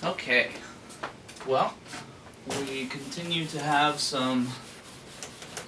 Okay, well, we continue to have some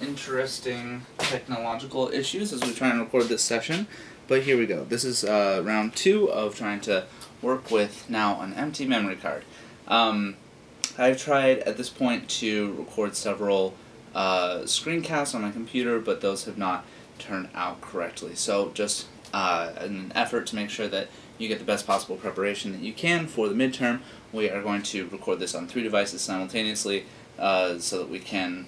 interesting technological issues as we try and record this session, but here we go. This is round 2 of trying to work with now an empty memory card. I've tried at this point to record several screencasts on my computer, but those have not turned out correctly. So just in an effort to make sure that you get the best possible preparation that you can for the midterm, we are going to record this on 3 devices simultaneously so that we can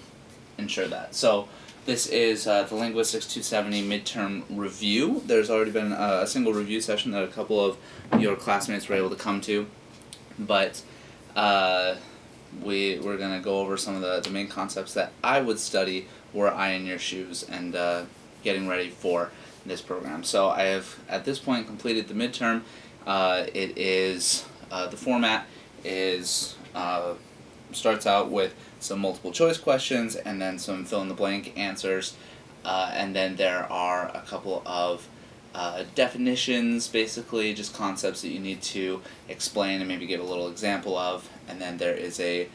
ensure that. So this is the Linguistics 270 midterm review. There's already been a single review session that a couple of your classmates were able to come to, but we're going to go over some of the main concepts that I would study were I in your shoes and getting ready for this program. So I have at this point completed the midterm. It is the format is starts out with some multiple choice questions and then some fill in the blank answers, and then there are a couple of definitions, basically just concepts that you need to explain and maybe give a little example of, and then there is a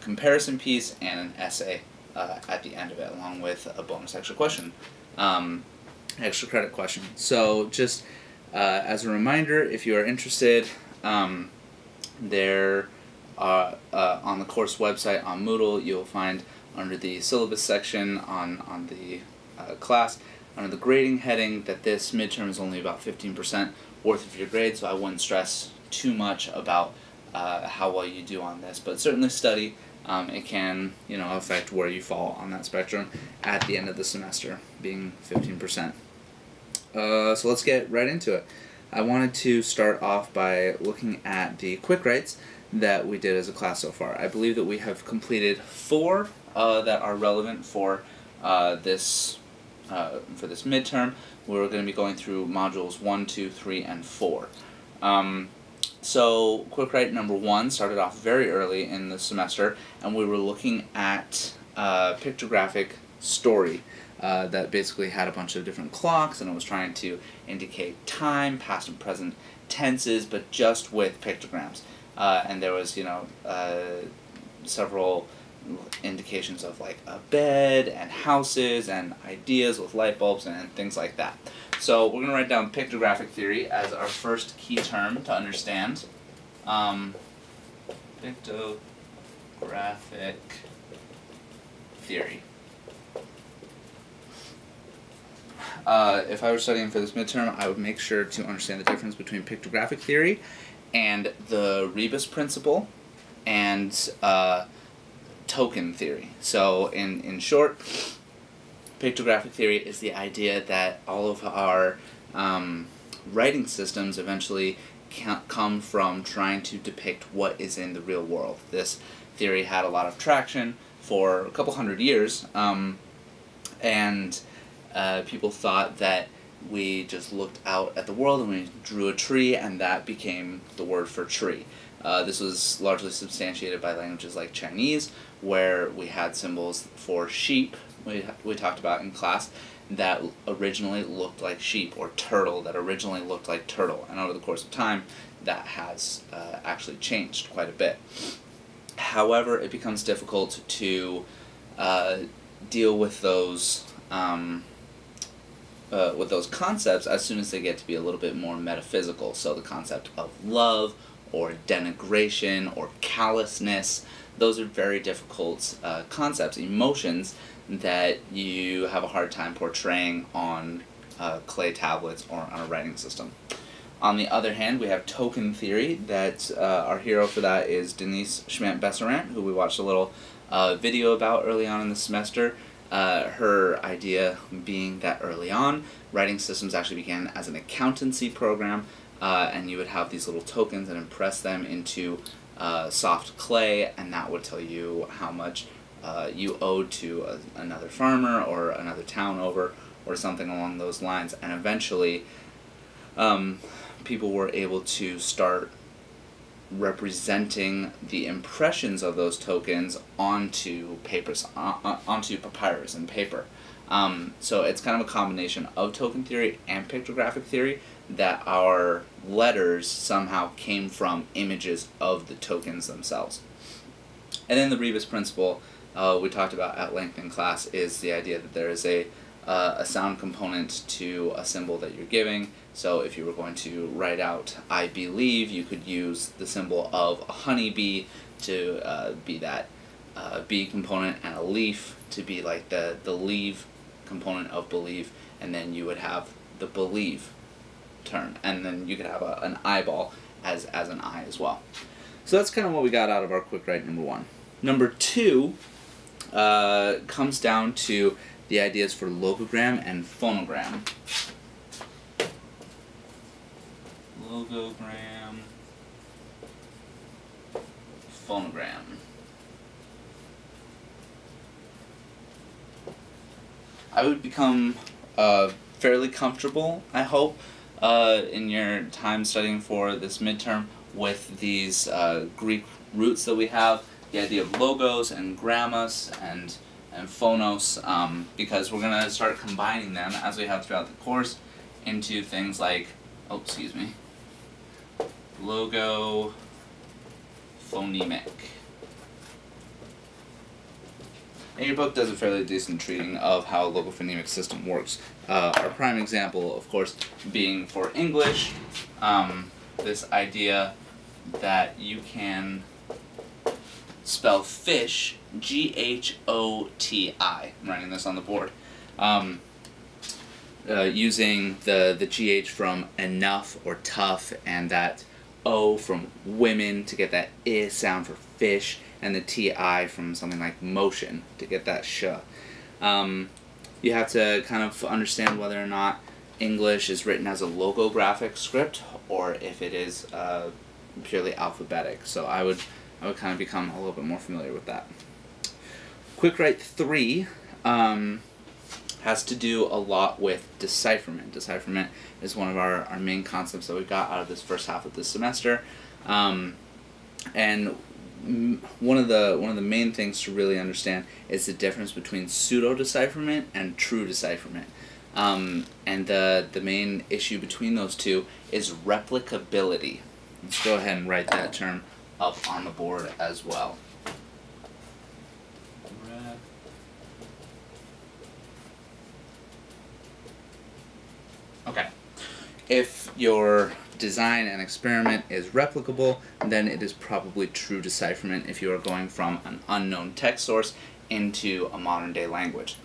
comparison piece and an essay at the end of it, along with a bonus extra question, extra credit question. So just as a reminder, if you are interested, there on the course website on Moodle, you'll find under the syllabus section on the class, under the grading heading, that this midterm is only about 15% worth of your grade, so I wouldn't stress too much about how well you do on this, but certainly study. It can, affect where you fall on that spectrum at the end of the semester, being 15%. So let's get right into it. I wanted to start off by looking at the quick writes that we did as a class so far. I believe that we have completed 4 that are relevant for this midterm. We're going to be going through modules 1, 2, 3, and 4. So quick write number 1 started off very early in the semester, and we were looking at pictographic story that basically had a bunch of different clocks, and it was trying to indicate time, past and present tenses, but just with pictograms. And there was, several indications of like a bed and houses and ideas with light bulbs and things like that. So we're going to write down pictographic theory as our first key term to understand. Pictographic theory. If I were studying for this midterm, I would make sure to understand the difference between pictographic theory and the rebus principle and token theory. So in short, pictographic theory is the idea that all of our writing systems eventually come from trying to depict what is in the real world. This theory had a lot of traction for a couple hundred years, and people thought that we just looked out at the world and we drew a tree, and that became the word for tree. This was largely substantiated by languages like Chinese, where we had symbols for sheep, we talked about in class, that originally looked like sheep, or turtle that originally looked like turtle, and over the course of time that has actually changed quite a bit. However, it becomes difficult to deal with those concepts as soon as they get to be a little bit more metaphysical. So the concept of love, or denigration, or callousness, those are very difficult concepts, emotions that you have a hard time portraying on clay tablets or on a writing system. On the other hand, we have token theory. That our hero for that is Denise Schmandt-Besserant, who we watched a little video about early on in the semester. Her idea being that early on, writing systems actually began as an accountancy program, and you would have these little tokens and impress them into soft clay, and that would tell you how much you owed to another farmer or another town over, or something along those lines. And eventually people were able to start representing the impressions of those tokens onto papers, onto papyrus and paper. So it's kind of a combination of token theory and pictographic theory that our letters somehow came from images of the tokens themselves. And then the rebus principle we talked about at length in class is the idea that there is a sound component to a symbol that you're giving. So if you were going to write out I believe, you could use the symbol of a honeybee to be that bee component, and a leaf to be like the leave component of believe, and then you would have the believe term, and then you could have an eyeball as an eye as well. So that's kind of what we got out of our quick write number 1. Number 2 comes down to the ideas for logogram and phonogram. Logogram, phonogram. I would become fairly comfortable, I hope, in your time studying for this midterm with these Greek roots that we have, the idea of logos and grammas and phonos, because we're going to start combining them, as we have throughout the course, into things like, oh, excuse me, logo phonemic. And your book does a fairly decent treating of how a logophonemic system works. Our prime example, of course, being for English, this idea that you can spell fish, G-H-O-T-I. I'm writing this on the board. Using the GH from enough or tough, and that O from women to get that I sound for fish, and the TI from something like motion to get that sh. You have to kind of understand whether or not English is written as a logographic script or if it is purely alphabetic. So I would kind of become a little bit more familiar with that. Quick Write 3 has to do a lot with decipherment. Decipherment is one of our main concepts that we got out of this first half of this semester. And one of the main things to really understand is the difference between pseudo-decipherment and true decipherment. And the main issue between those two is replicability. Let's go ahead and write that term up on the board as well. Okay. If your design and experiment is replicable, then it is probably true decipherment if you are going from an unknown text source into a modern day language.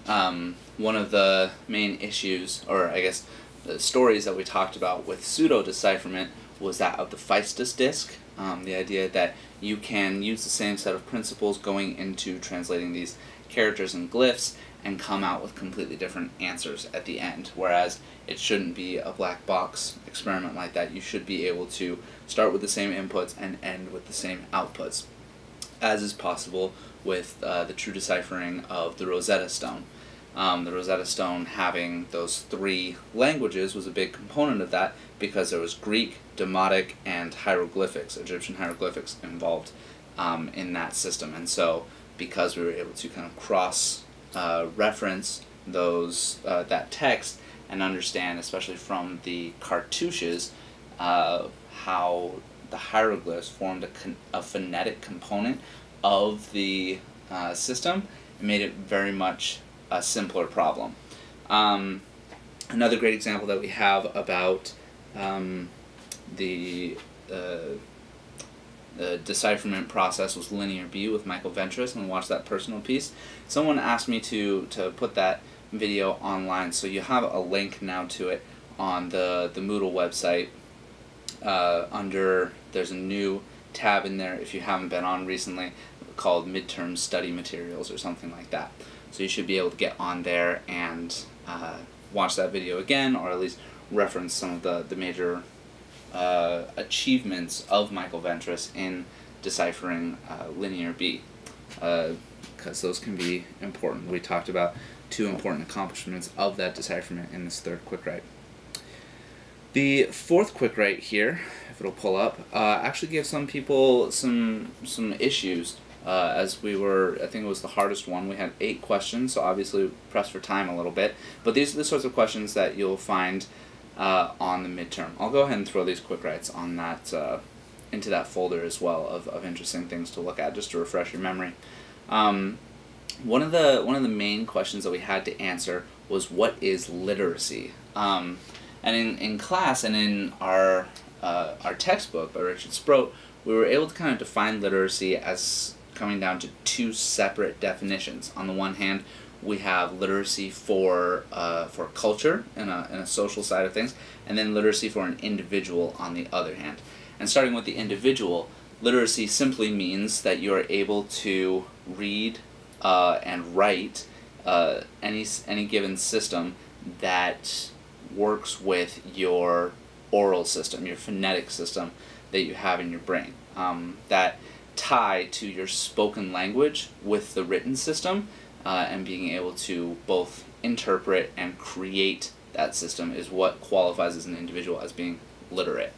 One of the main issues, or I guess the stories that we talked about with pseudo-decipherment, was that of the Feistus disk, the idea that you can use the same set of principles going into translating these characters and glyphs and come out with completely different answers at the end, whereas it shouldn't be a black box experiment like that. You should be able to start with the same inputs and end with the same outputs, as is possible with the true deciphering of the Rosetta Stone. The Rosetta Stone having those 3 languages was a big component of that, because there was Greek, Demotic, and hieroglyphics, Egyptian hieroglyphics, involved in that system. And so because we were able to kind of cross reference those that text and understand, especially from the cartouches, how the hieroglyphs formed a phonetic component of the system, it made it very much a simpler problem. Another great example that we have about the decipherment process was Linear B with Michael Ventris, and watch that personal piece. Someone asked me to put that video online, so you have a link now to it on the Moodle website. There's a new tab in there, if you haven't been on recently, called Midterm Study Materials or something like that. So you should be able to get on there and watch that video again, or at least reference some of the major achievements of Michael Ventris in deciphering Linear B, because those can be important. We talked about 2 important accomplishments of that decipherment in this 3rd quick write. The 4th quick write here, if it'll pull up, actually gave some people some issues, as we were, I think it was the hardest one. We had 8 questions, so obviously pressed for time a little bit, but these are the sorts of questions that you'll find on the midterm. I'll go ahead and throw these quick writes on that into that folder as well of interesting things to look at, just to refresh your memory. One of the main questions that we had to answer was, what is literacy? And in class and in our textbook by Richard Sproat, we were able to kind of define literacy as coming down to two separate definitions. On the one hand, we have literacy for culture and a social side of things, and then literacy for an individual on the other hand. And starting with the individual, literacy simply means that you are able to read and write any given system that works with your oral system, your phonetic system that you have in your brain, that tie to your spoken language with the written system, and being able to both interpret and create that system is what qualifies as an individual as being literate.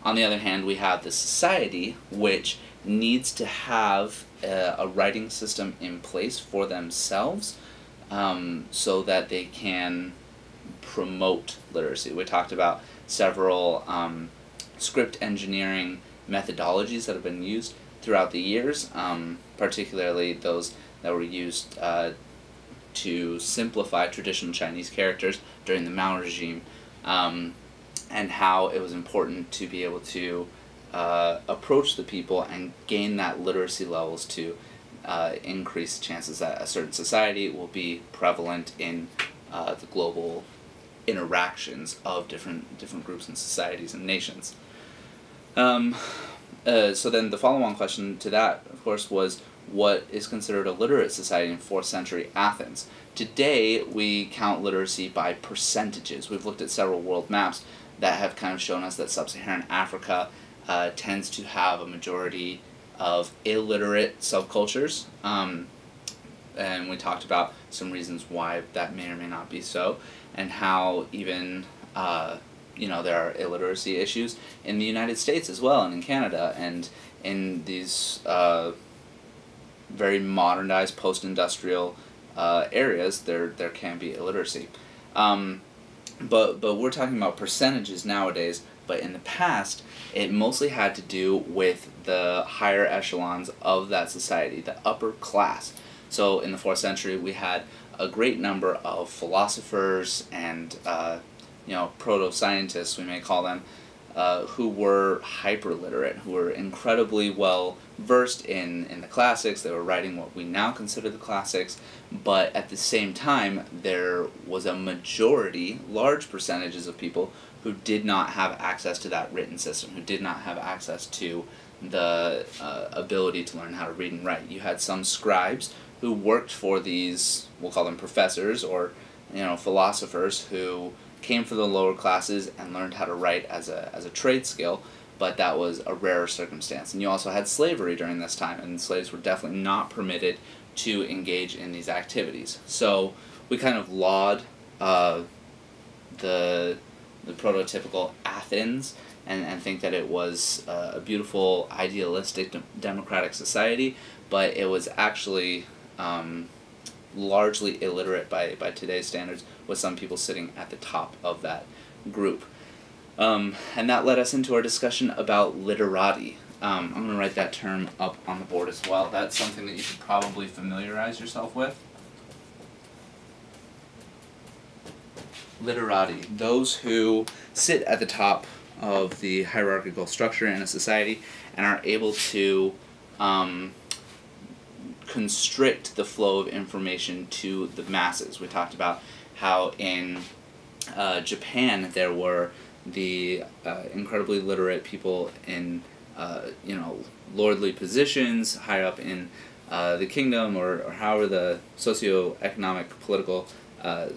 On the other hand, we have the society, which needs to have a writing system in place for themselves, so that they can promote literacy. We talked about several script engineering methodologies that have been used throughout the years, particularly those that were used to simplify traditional Chinese characters during the Mao regime, and how it was important to be able to approach the people and gain that literacy levels to increase chances that a certain society will be prevalent in the global interactions of different groups and societies and nations. So then the follow-on question to that, of course, was, what is considered a literate society in 4th century Athens? Today, we count literacy by percentages. We've looked at several world maps that have kind of shown us that sub-Saharan Africa tends to have a majority of illiterate subcultures, and we talked about some reasons why that may or may not be so, and how even there are illiteracy issues in the United States as well, and in Canada, and in these very modernized post-industrial areas, there can be illiteracy. But we're talking about percentages nowadays, but in the past, it mostly had to do with the higher echelons of that society, the upper class. So in the 4th century, we had a great number of philosophers and proto-scientists, we may call them, who were hyper-literate, who were incredibly well versed in the classics. They were writing what we now consider the classics, but at the same time, there was a majority, large percentages of people who did not have access to that written system, who did not have access to the ability to learn how to read and write. You had some scribes who worked for these, we'll call them professors, or philosophers, who came from the lower classes and learned how to write as a trade skill, but that was a rarer circumstance. And you also had slavery during this time, and slaves were definitely not permitted to engage in these activities. So we kind of laud the prototypical Athens and think that it was a beautiful, idealistic, democratic society, but it was actually largely illiterate by today's standards, with some people sitting at the top of that group. And that led us into our discussion about literati. I'm going to write that term up on the board as well. That's something that you should probably familiarize yourself with. Literati, those who sit at the top of the hierarchical structure in a society and are able to constrict the flow of information to the masses. We talked about how in Japan there were the incredibly literate people in lordly positions high up in the kingdom, or however the socioeconomic political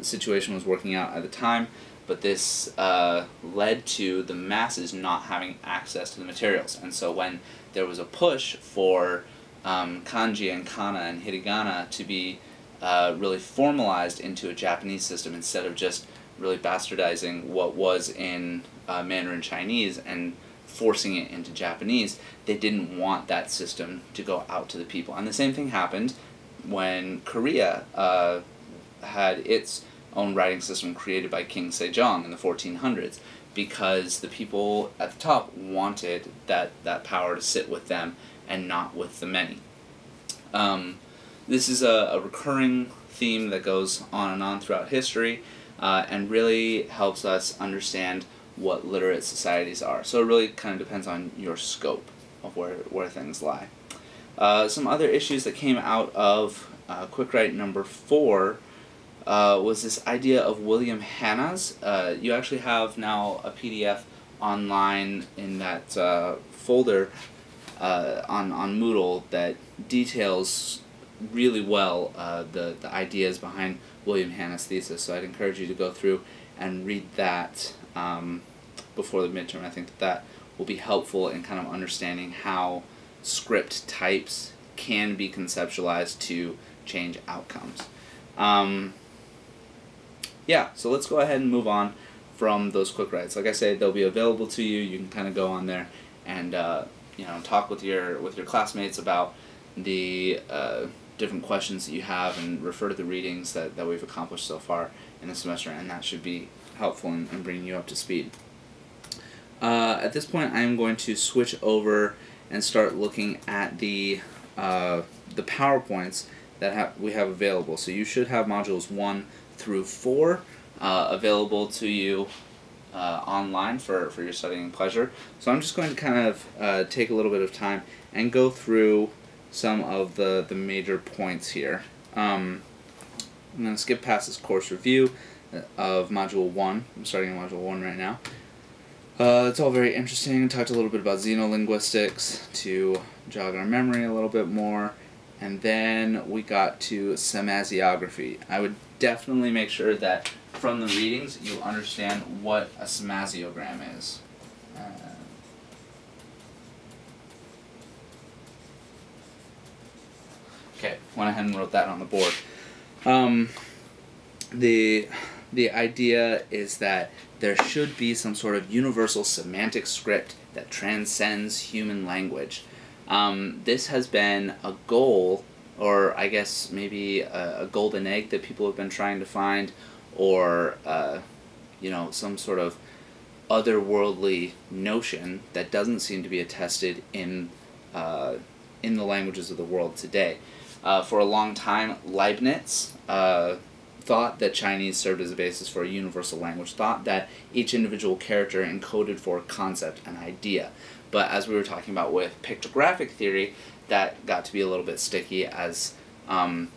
situation was working out at the time, but this led to the masses not having access to the materials. And so when there was a push for kanji and kana and hiragana to be really formalized into a Japanese system, instead of just really bastardizing what was in Mandarin Chinese and forcing it into Japanese, they didn't want that system to go out to the people. And the same thing happened when Korea had its own writing system created by King Sejong in the 1400s, because the people at the top wanted that power to sit with them and not with the many. This is a recurring theme that goes on and on throughout history, and really helps us understand what literate societies are. So it really kind of depends on your scope of where things lie. Some other issues that came out of Quick Write number 4 was this idea of William Hanna's. You actually have now a PDF online in that folder on Moodle that details really well the ideas behind William Hanna's thesis. So I'd encourage you to go through and read that before the midterm. I think that will be helpful in kind of understanding how script types can be conceptualized to change outcomes. Yeah, so let's go ahead and move on from those quick writes. Like I said, they'll be available to you. You can kind of go on there and talk with your classmates about the different questions that you have, and refer to the readings that we've accomplished so far in the semester, and that should be helpful in bringing you up to speed. At this point, I am going to switch over and start looking at the PowerPoints that we have available. So you should have modules 1 through 4 available to you online for your studying pleasure. So I'm just going to kind of take a little bit of time and go through some of the major points here. I'm going to skip past this course review of Module 1. I'm starting on Module 1 right now. It's all very interesting. Talked a little bit about xenolinguistics to jog our memory a little bit more. And then we got to semasiography. I would definitely make sure that from the readings you understand what a semasiogram is. Okay, went ahead and wrote that on the board. The idea is that there should be some sort of universal semantic script that transcends human language. This has been a goal, or I guess maybe a golden egg that people have been trying to find, or some sort of otherworldly notion that doesn't seem to be attested in the languages of the world today. For a long time, Leibniz thought that Chinese served as a basis for a universal language, thought that each individual character encoded for a concept, an idea. But as we were talking about with pictographic theory, that got to be a little bit sticky, as a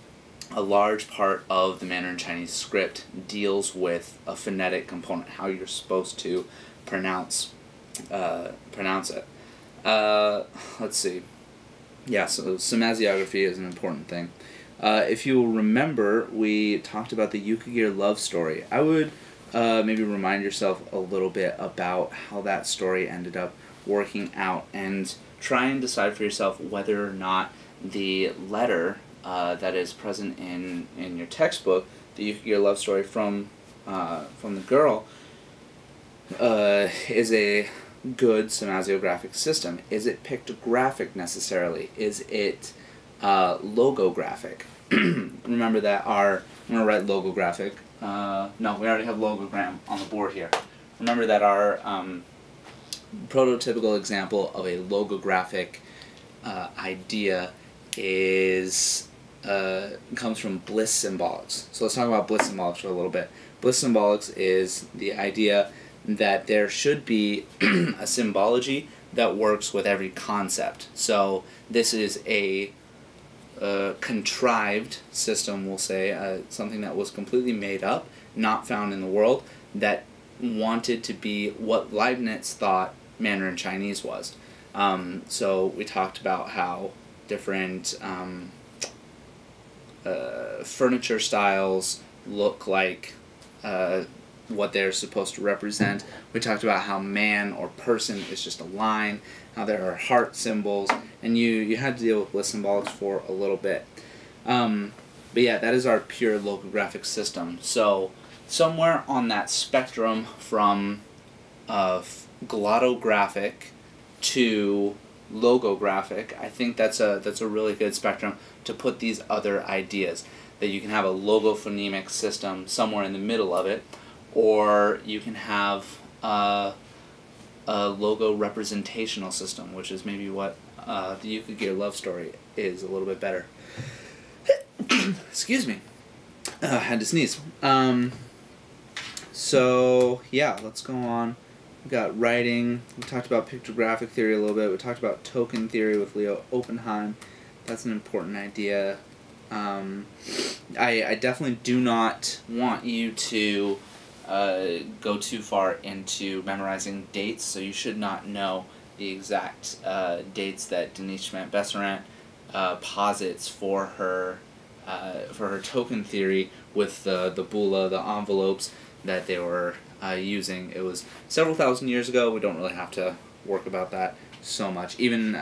large part of the Mandarin Chinese script deals with a phonetic component, how you're supposed to pronounce it. Let's see. Yeah, so semasiography is an important thing. If you remember, we talked about the Yukagir love story. I would maybe remind yourself a little bit about how that story ended up working out, and try and decide for yourself whether or not the letter that is present in your textbook, the Yukagir love story from the girl, is a good semasiographic system. Is it pictographic necessarily? Is it logographic? Remember that I'm going to write logographic. No, we already have logogram on the board here. Remember that our prototypical example of a logographic idea comes from Bliss symbolics. So let's talk about Bliss symbolics for a little bit. Bliss symbolics is the idea that there should be a symbology that works with every concept. So this is a contrived system, we'll say, something that was completely made up, not found in the world, that wanted to be what Leibniz thought Mandarin Chinese was. So we talked about how different furniture styles look like what they're supposed to represent. We talked about how man or person is just a line, how there are heart symbols, and you had to deal with Bliss symbolics for a little bit. But yeah, that is our pure logographic system. So somewhere on that spectrum from glottographic to logographic, I think that's a really good spectrum to put these other ideas. that you can have a logophonemic system somewhere in the middle of it, or you can have a logo representational system, which is maybe what the You Could Gear Love Story is a little bit better. Excuse me. Had to sneeze. So, yeah, let's go on. We got writing. We talked about pictographic theory a little bit. We talked about token theory with Leo Oppenheim. That's an important idea. I definitely do not want you to go too far into memorizing dates, so you should not know the exact dates that Denise Schmidt-Besserant posits for her token theory with the bulla, the envelopes that they were using. It was several thousand years ago. We don't really have to work about that so much. Even